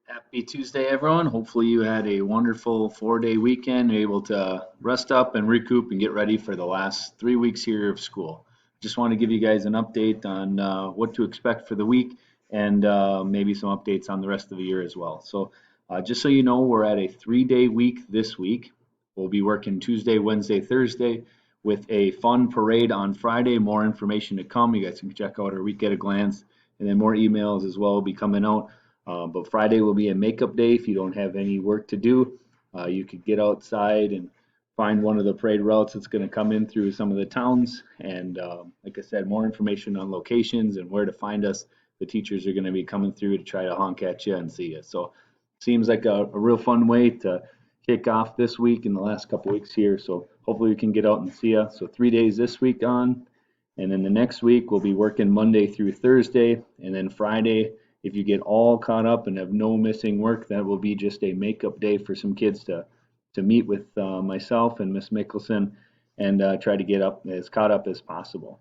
Happy Tuesday, everyone. Hopefully, you had a wonderful 4-day weekend. You're able to rest up and recoup and get ready for the last 3 weeks here of school. Just want to give you guys an update on what to expect for the week and maybe some updates on the rest of the year as well. Just so you know, we're at a 3-day week this week. We'll be working Tuesday, Wednesday, Thursday with a fun parade on Friday. More information to come. You guys can check out our week at a glance, and then more emails as well will be coming out. But Friday will be a makeup day if you don't have any work to do. You could get outside and find one of the parade routes that's going to come in through some of the towns. And like I said, more information on locations and where to find us. The teachers are going to be coming through to try to honk at you and see you. So seems like a real fun way to kick off this week and the last couple weeks here. So hopefully we can get out and see you. So 3 days this week on, and then the next week we'll be working Monday through Thursday, and then Friday. If you get all caught up and have no missing work, that will be just a makeup day for some kids to meet with myself and Miss Mickelson and try to get up as caught up as possible.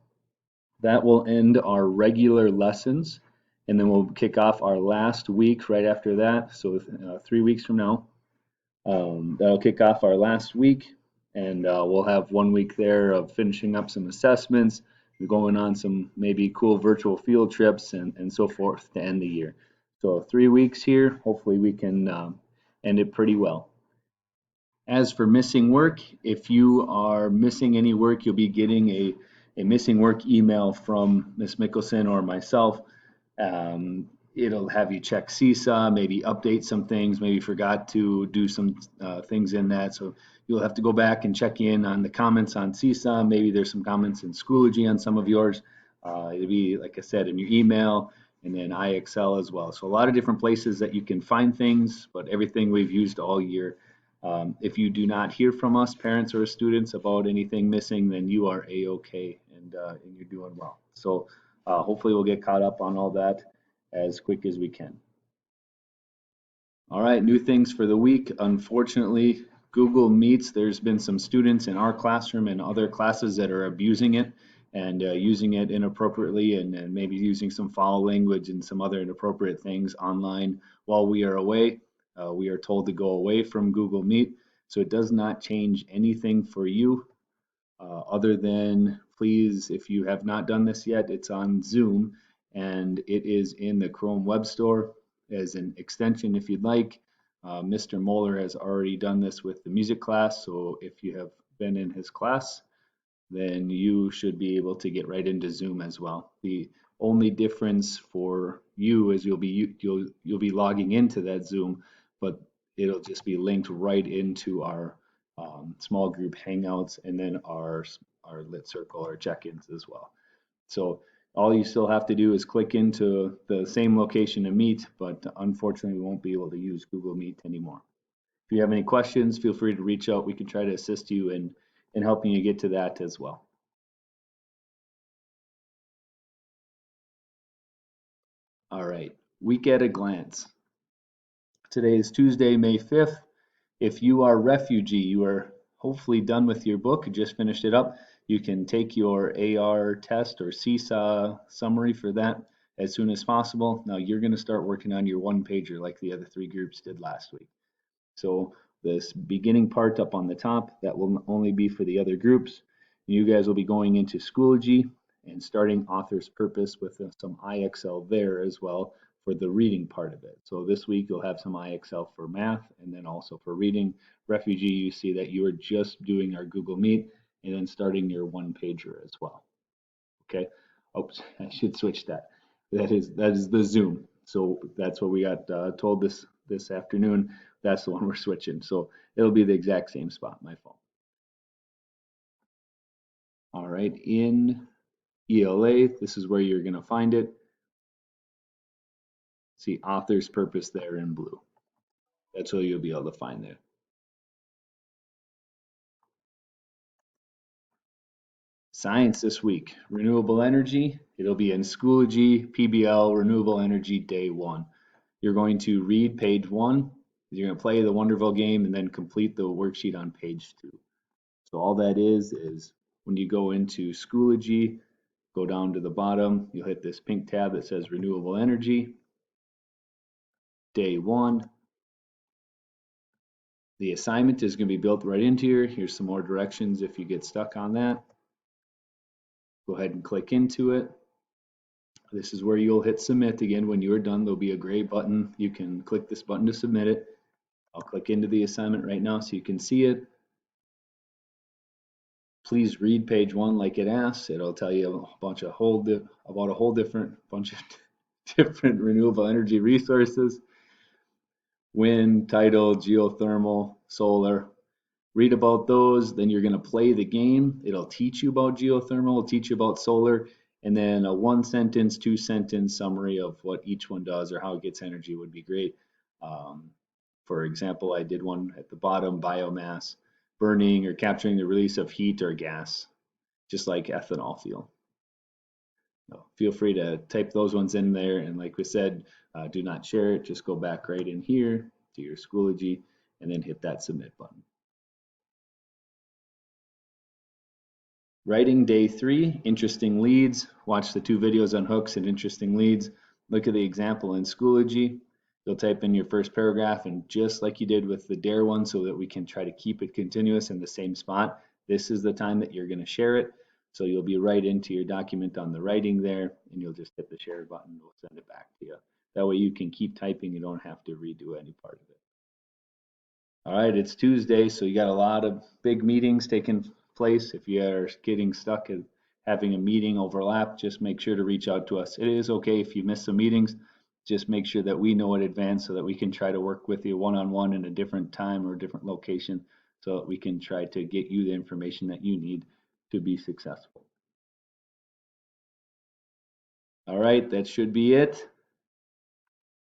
That will end our regular lessons, and then we'll kick off our last week right after that. So 3 weeks from now, that'll kick off our last week, and we'll have 1 week there of finishing up some assessments, going on some maybe cool virtual field trips, and so forth to end the year. So 3 weeks here. Hopefully, we can end it pretty well. As for missing work, if you are missing any work, you'll be getting a missing work email from Miss Mickelson or myself. It'll have you check CISA, maybe update some things, maybe forgot to do some things in that. So you'll have to go back and check in on the comments on CISA. Maybe there's some comments in Schoology on some of yours. It'll be, like I said, in your email and then IXL as well. So a lot of different places that you can find things, but everything we've used all year. If you do not hear from us, parents or students, about anything missing, then you are a-okay and you're doing well. So hopefully we'll get caught up on all that as quick as we can. All right, new things for the week. Unfortunately, Google Meets, there's been some students in our classroom and other classes that are abusing it and using it inappropriately and maybe using some foul language and some other inappropriate things online while we are away. We are told to go away from Google Meet, so it does not change anything for you other than please, if you have not done this yet, it's on Zoom and it is in the Chrome Web Store as an extension if you'd like. Mr. Moeller has already done this with the music class, so if you have been in his class, then you should be able to get right into Zoom as well. The only difference for you is you'll be logging into that Zoom, but it'll just be linked right into our small group hangouts and then our lit circle or check-ins as well. So all you still have to do is click into the same location to meet, but unfortunately we won't be able to use Google Meet anymore. If you have any questions, feel free to reach out. We can try to assist you in helping you get to that as well. All right, week at a glance. Today is Tuesday, May 5th. If you are a refugee, you are hopefully done with your book, just finished it up. You can take your AR test or CISA summary for that as soon as possible. Now you're going to start working on your one pager like the other three groups did last week. So this beginning part up on the top, that will only be for the other groups. You guys will be going into Schoology and starting author's purpose with some IXL there as well for the reading part of it. So this week you'll have some IXL for math and then also for reading. Refugee, you see that you are just doing our Google Meet and then starting your one pager as well. Okay. Oops, I should switch that. That is the Zoom. So that's what we got told this afternoon. That's the one we're switching. So it'll be the exact same spot. My fault. All right, in ELA, this is where you're going to find it. See author's purpose there in blue. That's what you'll be able to find there. Science this week, renewable energy. It'll be in Schoology, PBL, renewable energy day one. You're going to read page one. You're going to play the Wonderville game and then complete the worksheet on page two. So all that is when you go into Schoology, go down to the bottom, you'll hit this pink tab that says renewable energy. day 1. The assignment is going to be built right into here. Here's some more directions if you get stuck on that. Go ahead and click into it. This is where you'll hit submit again. When you are done, there'll be a gray button. You can click this button to submit it. I'll click into the assignment right now so you can see it. Please read page 1 like it asks. It'll tell you a bunch of about a whole different bunch of different renewable energy resources: wind, tidal, geothermal, solar. Read about those, then you're going to play the game. It'll teach you about geothermal, it'll teach you about solar, and then a 1 sentence, 2 sentence summary of what each one does or how it gets energy would be great. For example, I did one at the bottom: biomass, burning or capturing the release of heat or gas, just like ethanol fuel. So feel free to type those ones in there, and like we said, do not share it. Just go back right in here to your Schoology and then hit that submit button. Writing day 3, interesting leads. Watch the 2 videos on hooks and interesting leads. Look at the example in Schoology. You'll type in your first paragraph, and just like you did with the DARE one, so that we can try to keep it continuous in the same spot, this is the time that you're going to share it. So you'll be right into your document on the writing there, and you'll just hit the share button. We'll send it back to you. That way you can keep typing. You don't have to redo any part of it. All right, it's Tuesday, so you got a lot of big meetings taking place. If you are getting stuck at having a meeting overlap, just make sure to reach out to us. It is okay if you miss some meetings. Just make sure that we know in advance so that we can try to work with you one-on-one in a different time or a different location so that we can try to get you the information that you need to be successful. All right, that should be it.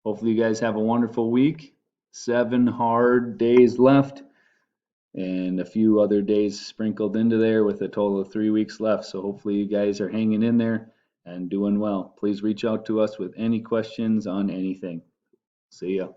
Hopefully you guys have a wonderful week. 7 hard days left and a few other days sprinkled into there with a total of 3 weeks left. So hopefully you guys are hanging in there and doing well. Please reach out to us with any questions on anything. See ya.